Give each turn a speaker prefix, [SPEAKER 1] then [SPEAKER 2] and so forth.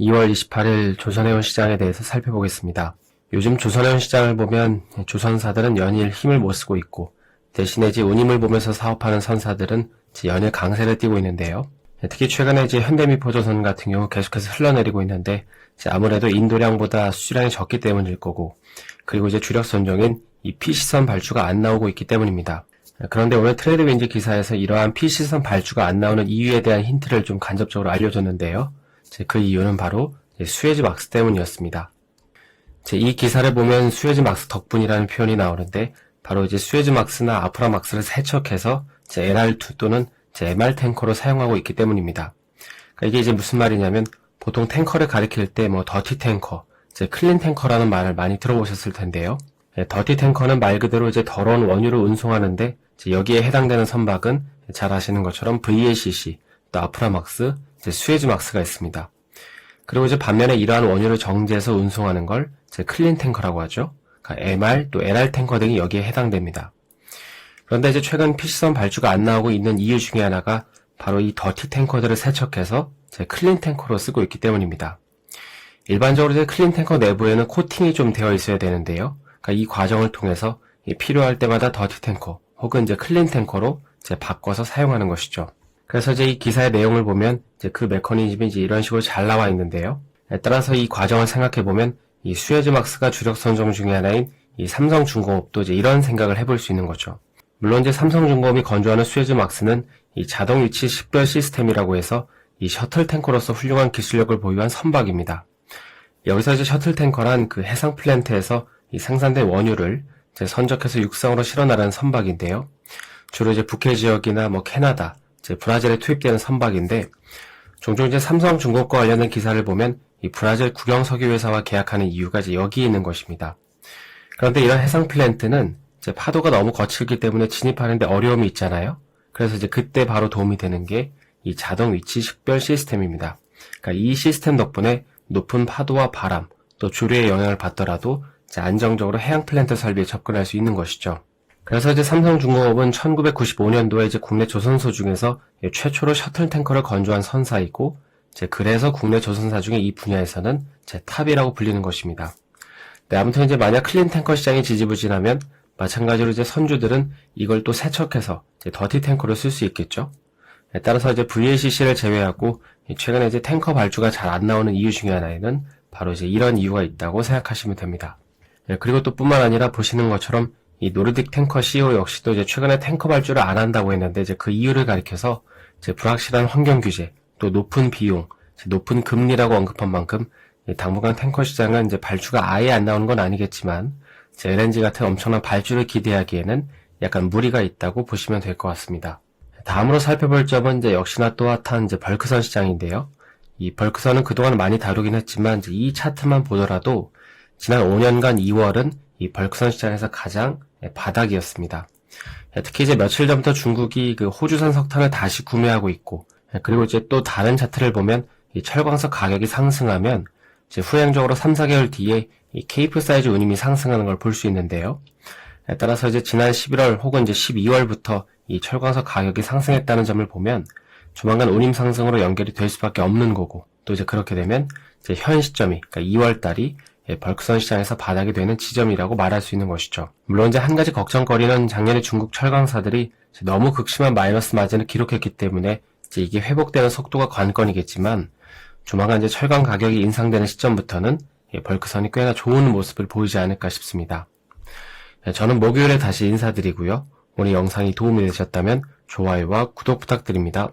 [SPEAKER 1] 2월 28일 조선해운 시장에 대해서 살펴보겠습니다. 요즘 조선해운 시장을 보면 조선사들은 연일 힘을 못 쓰고 있고 대신에 운임을 보면서 사업하는 선사들은 연일 강세를 띠고 있는데요. 특히 최근에 현대미포조선 같은 경우 계속해서 흘러내리고 있는데 아무래도 인도량보다 수주량이 적기 때문일 거고, 그리고 주력 선종인 이 PC선 발주가 안 나오고 있기 때문입니다. 그런데 오늘 트레이드윈즈 기사에서 이러한 PC선 발주가 안 나오는 이유에 대한 힌트를 좀 간접적으로 알려줬는데요. 그 이유는 바로 수에즈 막스 때문이었습니다. 이 기사를 보면 수에즈 막스 덕분이라는 표현이 나오는데, 바로 수에즈 막스나 아프라 막스를 세척해서 LR2 또는 MR 탱커로 사용하고 있기 때문입니다. 그러니까 이게 무슨 말이냐면, 보통 탱커를 가리킬 때 더티 탱커, 클린 탱커라는 말을 많이 들어보셨을 텐데요. 더티 탱커는 말 그대로 더러운 원유를 운송하는데, 여기에 해당되는 선박은 잘 아시는 것처럼 VLCC, 또 아프라 막스, 수에즈 막스가 있습니다. 그리고 반면에 이러한 원유를 정제해서 운송하는 걸 클린 탱커라고 하죠. 그러니까 MR 또 LR 탱커 등이 여기에 해당됩니다. 그런데 최근 PC선 발주가 안 나오고 있는 이유 중에 하나가 바로 이 더티 탱커들을 세척해서 클린 탱커로 쓰고 있기 때문입니다. 일반적으로 클린 탱커 내부에는 코팅이 좀 되어 있어야 되는데요. 그러니까 이 과정을 통해서 필요할 때마다 더티 탱커 혹은 클린 탱커로 바꿔서 사용하는 것이죠. 그래서 이 기사의 내용을 보면 그 메커니즘이 이런 식으로 잘 나와 있는데요. 따라서 이 과정을 생각해 보면 이 수에즈 막스가 주력 선종 중에 하나인 이 삼성중공업도 이런 생각을 해볼 수 있는 거죠. 물론 삼성중공업이 건조하는 수에즈 막스는 이 자동 위치 식별 시스템이라고 해서 이 셔틀 탱커로서 훌륭한 기술력을 보유한 선박입니다. 여기서 셔틀 탱커란 그 해상 플랜트에서 이 생산된 원유를 선적해서 육상으로 실어 나르는 선박인데요. 주로 북해 지역이나 캐나다, 브라질에 투입되는 선박인데, 종종 삼성중공업과 관련된 기사를 보면 이 브라질 국영석유 회사와 계약하는 이유가 여기에 있는 것입니다. 그런데 이런 해상 플랜트는 파도가 너무 거칠기 때문에 진입하는데 어려움이 있잖아요. 그래서 그때 바로 도움이 되는 게 이 자동 위치 식별 시스템입니다. 그러니까 이 시스템 덕분에 높은 파도와 바람, 또 조류의 영향을 받더라도 안정적으로 해양 플랜트 설비에 접근할 수 있는 것이죠. 그래서 삼성중공업은 1995년도에 국내 조선소 중에서 최초로 셔틀 탱커를 건조한 선사이고, 그래서 국내 조선사 중에 이 분야에서는 탑이라고 불리는 것입니다. 네, 아무튼 만약 클린 탱커 시장이 지지부진하면 마찬가지로 선주들은 이걸 또 세척해서 더티 탱커를 쓸 수 있겠죠. 따라서 VLCC를 제외하고 최근에 탱커 발주가 잘 안 나오는 이유 중에 하나에는 바로 이런 이유가 있다고 생각하시면 됩니다. 그리고 또 뿐만 아니라 보시는 것처럼 이 노르딕 탱커 CEO 역시도 최근에 탱커 발주를 안 한다고 했는데 그 이유를 가리켜서 불확실한 환경 규제, 또 높은 비용, 높은 금리라고 언급한 만큼 당분간 탱커 시장은 발주가 아예 안 나오는 건 아니겠지만 LNG 같은 엄청난 발주를 기대하기에는 약간 무리가 있다고 보시면 될 것 같습니다. 다음으로 살펴볼 점은 역시나 또 핫한 벌크선 시장인데요. 이 벌크선은 그동안 많이 다루긴 했지만 이 차트만 보더라도 지난 5년간 2월은 이 벌크선 시장에서 가장 바닥이었습니다. 특히 며칠 전부터 중국이 그 호주산 석탄을 다시 구매하고 있고, 그리고 또 다른 차트를 보면 이 철광석 가격이 상승하면 후행적으로 3, 4개월 뒤에 이 케이프 사이즈 운임이 상승하는 걸 볼 수 있는데요. 따라서 지난 11월 혹은 12월부터 이 철광석 가격이 상승했다는 점을 보면 조만간 운임 상승으로 연결이 될 수밖에 없는 거고, 또 그렇게 되면 현 시점이, 그러니까 2월 달이 벌크선 시장에서 바닥이 되는 지점이라고 말할 수 있는 것이죠. 물론 한 가지 걱정거리는 작년에 중국 철강사들이 너무 극심한 마이너스 마진을 기록했기 때문에 이게 회복되는 속도가 관건이겠지만, 조만간 철강 가격이 인상되는 시점부터는 벌크선이 꽤나 좋은 모습을 보이지 않을까 싶습니다. 저는 목요일에 다시 인사드리고요. 오늘 영상이 도움이 되셨다면 좋아요와 구독 부탁드립니다.